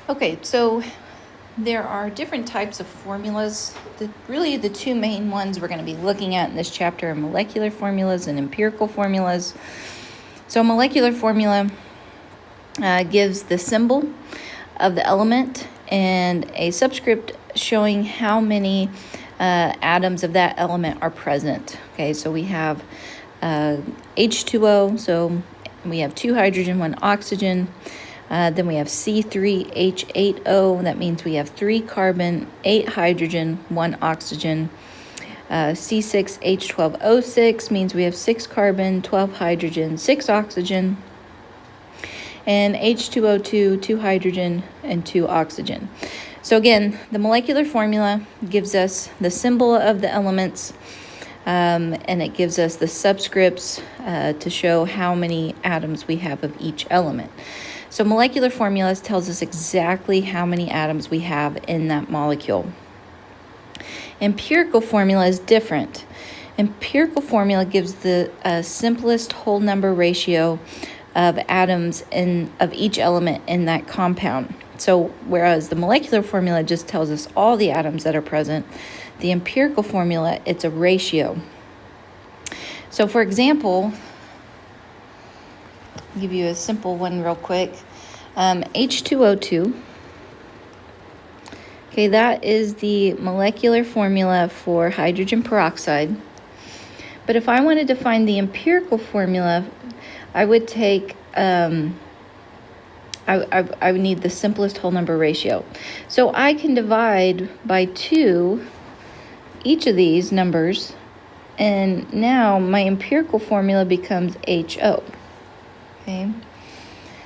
Okay, so there are different types of formulas. Really, the two main ones we're going to be looking at in this chapter are molecular formulas and empirical formulas. So molecular formula gives the symbol of the element and a subscript showing how many atoms of that element are present. Okay, so we have H2O, so we have 2 hydrogen, 1 oxygen. Then we have C3H8O, that means we have 3 carbon, 8 hydrogen, 1 oxygen. C6H12O6 means we have 6 carbon, 12 hydrogen, 6 oxygen. And H2O2, 2 hydrogen, and 2 oxygen. So again, the molecular formula gives us the symbol of the elements, and it gives us the subscripts to show how many atoms we have of each element. So molecular formulas tells us exactly how many atoms we have in that molecule. Empirical formula is different. Empirical formula gives the simplest whole number ratio of atoms of each element in that compound. So whereas the molecular formula just tells us all the atoms that are present, the empirical formula, it's a ratio. So for example, I'll give you a simple one real quick. H2O2. Okay, that is the molecular formula for hydrogen peroxide. But if I wanted to find the empirical formula, I would take, I would need the simplest whole number ratio. So I can divide by 2 each of these numbers, and now my empirical formula becomes HO. Okay,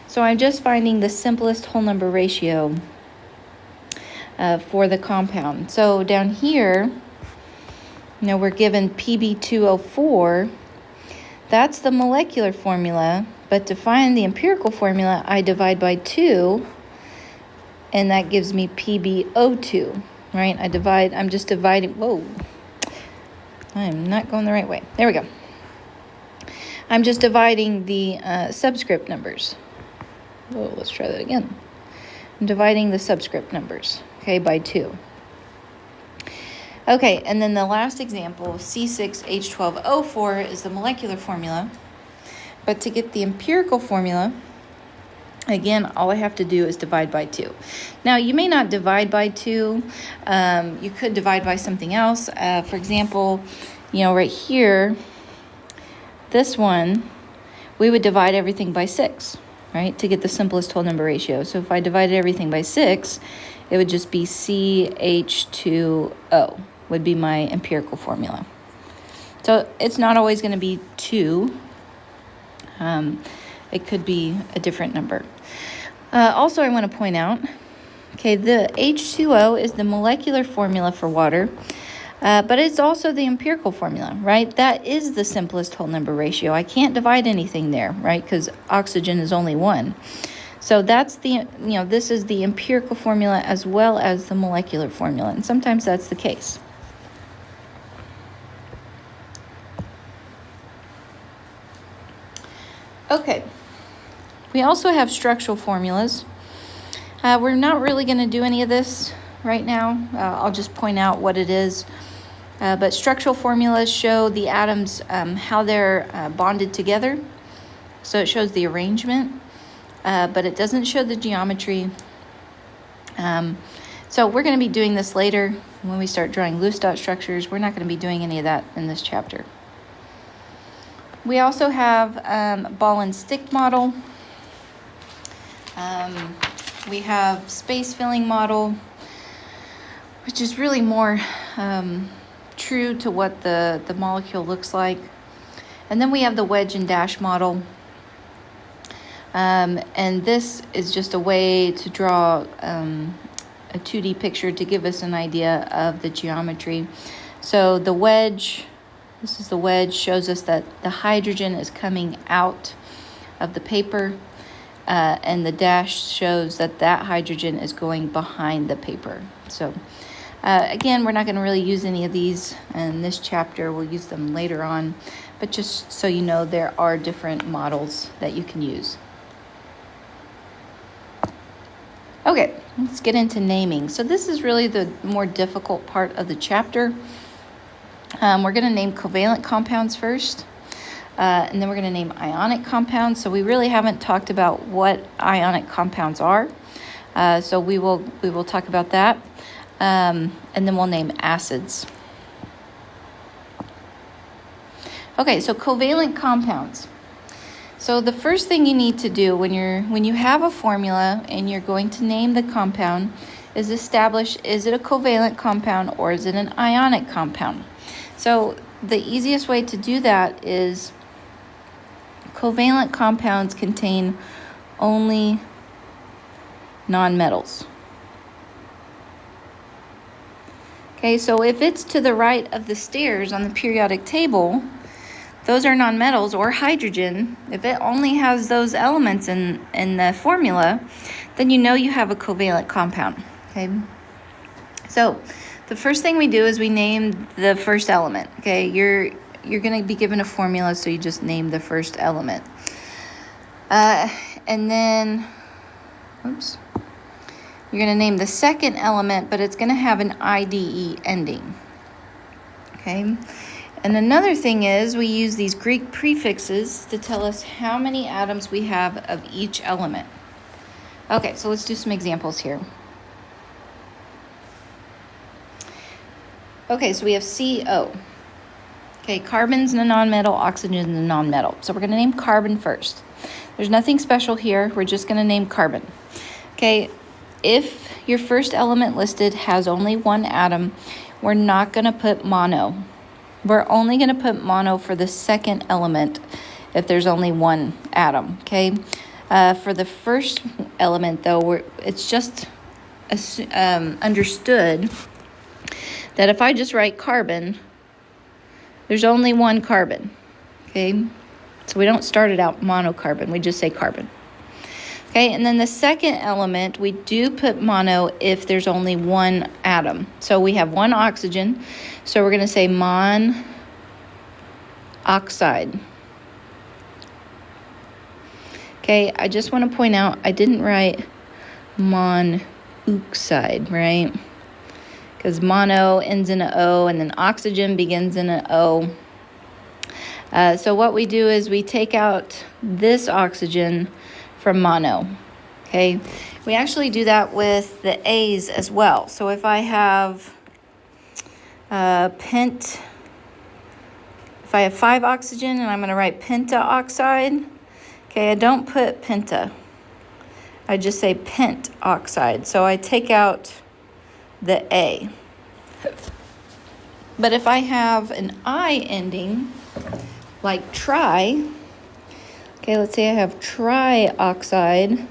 so I'm just finding the simplest whole number ratio for the compound. So down here, we're given Pb2O4. That's the molecular formula, but to find the empirical formula, I divide by 2, and that gives me PbO2, right? I'm just dividing, whoa, I'm not going the right way. There we go. I'm just dividing the subscript numbers. Whoa, let's try that again. I'm dividing the subscript numbers, okay, by 2. Okay, and then the last example, C6H12O4 is the molecular formula. But to get the empirical formula, again, all I have to do is divide by 2. Now, you may not divide by 2. You could divide by something else. For example, right here, this one, we would divide everything by 6, right, to get the simplest whole number ratio. So if I divided everything by 6, it would just be CH2O would be my empirical formula. So it's not always going to be 2. It could be a different number. Also, I want to point out, okay, the H2O is the molecular formula for water, but it's also the empirical formula, right? That is the simplest whole number ratio. I can't divide anything there, right, because oxygen is only 1. So that's this is the empirical formula as well as the molecular formula, and sometimes that's the case. Okay, we also have structural formulas. We're not really going to do any of this right now. I'll just point out what it is. But structural formulas show the atoms, how they're bonded together. So it shows the arrangement, but it doesn't show the geometry. So we're going to be doing this later when we start drawing loose dot structures. We're not going to be doing any of that in this chapter. We also have ball and stick model. We have space filling model, which is really more true to what the molecule looks like. And then we have the wedge and dash model. And this is just a way to draw a 2D picture to give us an idea of the geometry. So the wedge, this is the wedge, shows us that the hydrogen is coming out of the paper, and the dash shows that hydrogen is going behind the paper. So again, we're not going to really use any of these in this chapter. We'll use them later on, but just so you know, there are different models that you can use. Okay, let's get into naming. So this is really the more difficult part of the chapter. We're going to name covalent compounds first, and then we're going to name ionic compounds. So we really haven't talked about what ionic compounds are. So we will talk about that, and then we'll name acids. Okay, so covalent compounds. So the first thing you need to do when you have a formula and you're going to name the compound is establish, is it a covalent compound or is it an ionic compound? So the easiest way to do that is covalent compounds contain only nonmetals. Okay, so if it's to the right of the stairs on the periodic table, those are nonmetals or hydrogen. If it only has those elements in the formula, then you know you have a covalent compound, okay? So the first thing we do is we name the first element, okay? You're going to be given a formula, so you just name the first element. And then, oops, you're going to name the second element, but it's going to have an IDE ending, okay? And another thing is we use these Greek prefixes to tell us how many atoms we have of each element. Okay, so let's do some examples here. Okay, so we have CO. Okay, carbon's a nonmetal, oxygen's a nonmetal. So we're going to name carbon first. There's nothing special here. We're just going to name carbon. Okay, if your first element listed has only one atom, we're not going to put mono. We're only going to put mono for the second element if there's only one atom, okay? For the first element, though, it's just understood that if I just write carbon, there's only one carbon, okay? So we don't start it out monocarbon, we just say carbon. Okay, and then the second element, we do put mono if there's only one atom. So we have one oxygen, so we're going to say monoxide. Okay, I just want to point out, I didn't write monoxide, right? Because mono ends in an O, and then oxygen begins in an O. So what we do is we take out this oxygen from mono, okay? We actually do that with the A's as well. So if I have if I have 5 oxygen and I'm going to write pentaoxide, okay, I don't put penta. I just say pentoxide. So I take out the A. But if I have an I ending, like tri, okay, let's say I have trioxide,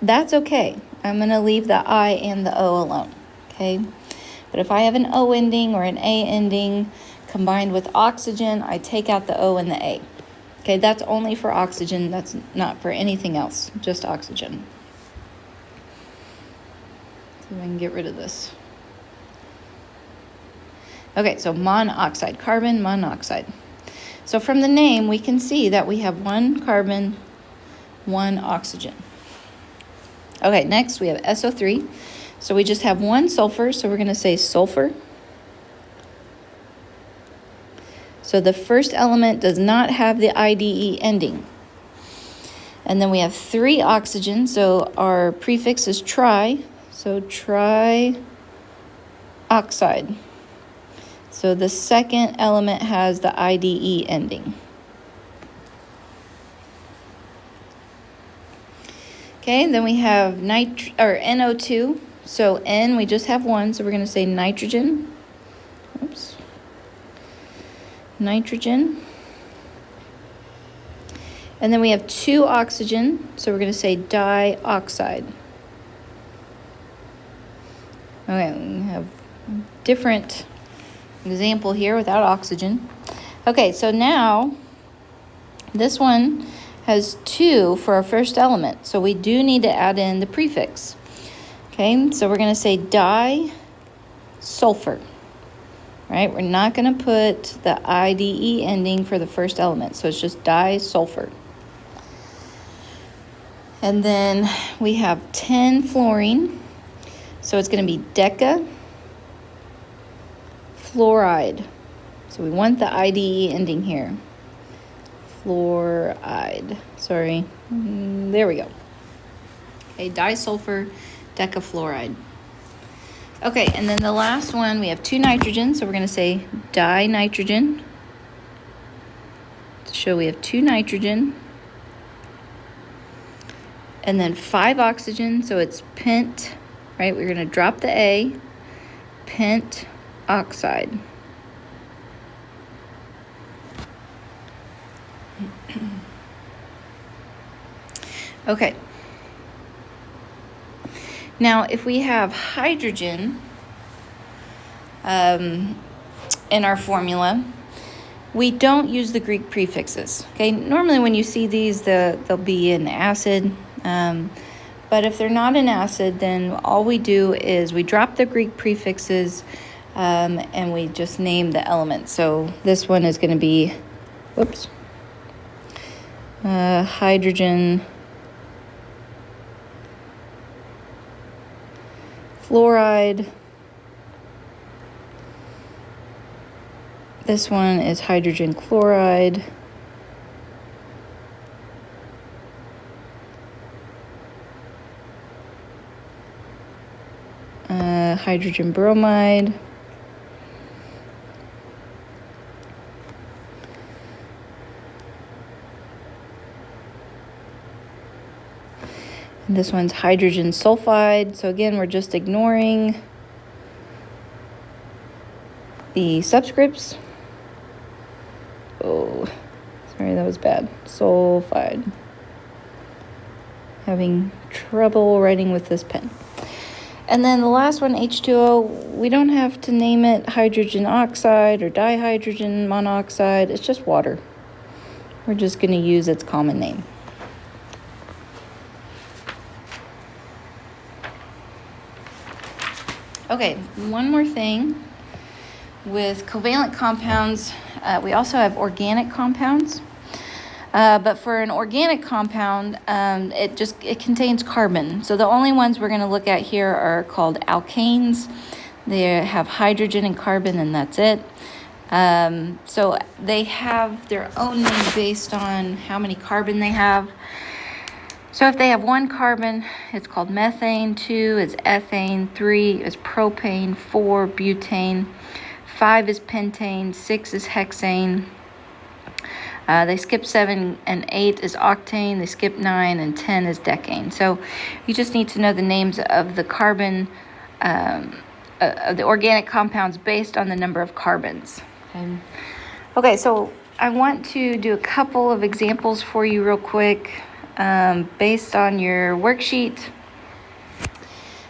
that's okay. I'm going to leave the I and the O alone, okay? But if I have an O ending or an A ending combined with oxygen, I take out the O and the A. Okay, that's only for oxygen. That's not for anything else, just oxygen. So I can get rid of this. Okay, so monoxide, carbon monoxide. So from the name, we can see that we have one carbon, one oxygen. Okay, next we have SO3. So we just have one sulfur, so we're going to say sulfur. So the first element does not have the IDE ending. And then we have 3 oxygen, so our prefix is tri, so trioxide. So the second element has the IDE ending. Okay, then we have NO2. So N, we just have one, so we're going to say nitrogen. Oops. Nitrogen. And then we have 2 oxygen, so we're going to say dioxide. Okay, we have different example here without oxygen. Okay, so now this one has 2 for our first element, so we do need to add in the prefix. Okay, so we're going to say disulfur. Right, we're not going to put the IDE ending for the first element, so it's just disulfur. And then we have 10 fluorine. So it's going to be deca fluoride. So we want the IDE ending here. Fluoride. Sorry. There we go. Okay, disulfur decafluoride. Okay, and then the last one, we have 2 nitrogen, so we're going to say dinitrogen. To show we have 2 nitrogen. And then 5 oxygen, so it's pent, right? We're going to drop the A, pent oxide. Okay. Now, if we have hydrogen in our formula, we don't use the Greek prefixes. Okay, normally when you see these, they'll be an acid. But if they're not an acid, then all we do is we drop the Greek prefixes and we just name the element. So this one is going to be, hydrogen fluoride. This one is hydrogen chloride. Hydrogen bromide. And this one's hydrogen sulfide. So again, we're just ignoring the subscripts. Oh, sorry, that was bad. Sulfide. Having trouble writing with this pen. And then the last one, H2O, we don't have to name it hydrogen oxide or dihydrogen monoxide. It's just water. We're just going to use its common name. Okay, one more thing. With covalent compounds, we also have organic compounds. But for an organic compound, it contains carbon. So the only ones we're going to look at here are called alkanes. They have hydrogen and carbon, and that's it. So they have their own name based on how many carbon they have. So if they have 1 carbon, it's called methane. 2 is ethane. 3 is propane. 4 butane. 5 is pentane. 6 is hexane. They skip 7 and 8 is octane. They skip 9 and 10 is decane. So you just need to know the names of the carbon, of the organic compounds based on the number of carbons. Okay, so I want to do a couple of examples for you real quick based on your worksheet.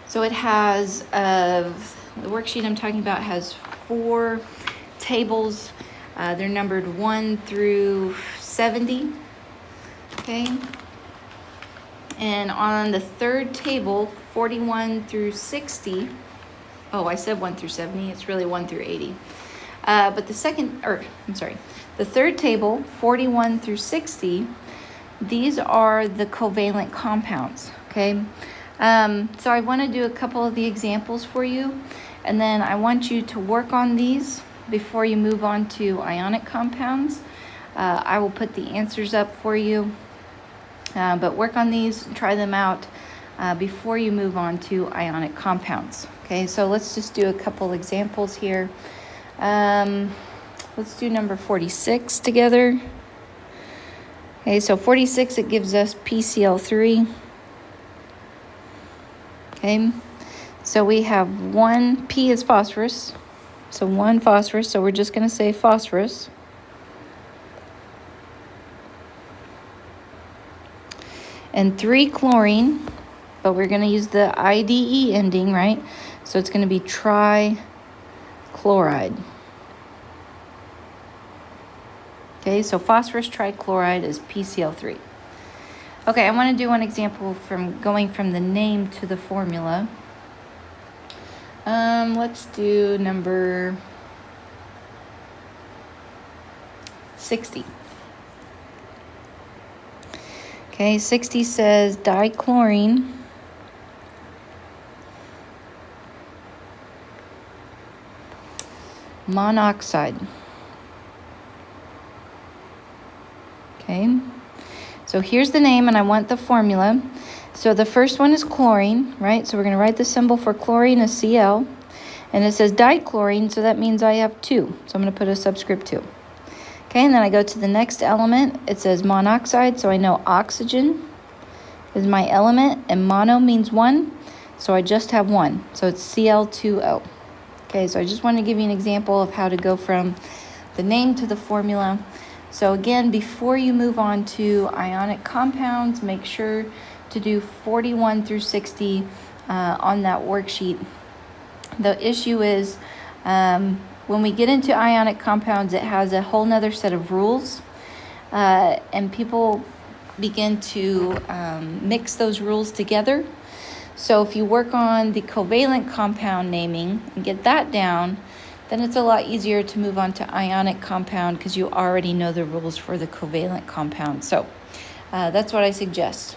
So it has, the worksheet I'm talking about has 4 tables. They're numbered 1 through 70, okay? And on the 3rd table, 41 through 60, oh, I said 1 through 70, it's really 1 through 80. But the 3rd table, 41 through 60, these are the covalent compounds, okay? So I want to do a couple of the examples for you, and then I want you to work on these before you move on to ionic compounds. I will put the answers up for you, but work on these, try them out before you move on to ionic compounds. Okay, so let's just do a couple examples here. Let's do number 46 together. Okay, so 46, it gives us PCl3. Okay, so we have 1, P is phosphorus. So 1 phosphorus, so we're just going to say phosphorus. And 3 chlorine, but we're going to use the IDE ending, right? So it's going to be trichloride. Okay, so phosphorus trichloride is PCl3. Okay, I want to do one example from going from the name to the formula. Let's do number 60. Okay, 60 says dichlorine monoxide. Okay, so here's the name and I want the formula. So the first one is chlorine, right? So we're going to write the symbol for chlorine as Cl. And it says dichlorine, so that means I have 2. So I'm going to put a subscript 2. Okay, and then I go to the next element. It says monoxide, so I know oxygen is my element, and mono means 1, so I just have 1. So it's Cl2O. Okay, so I just want to give you an example of how to go from the name to the formula. So again, before you move on to ionic compounds, make sure to do 41 through 60 on that worksheet. The issue is when we get into ionic compounds, it has a whole nother set of rules, and people begin to mix those rules together. So if you work on the covalent compound naming and get that down, then it's a lot easier to move on to ionic compound because you already know the rules for the covalent compound. So that's what I suggest.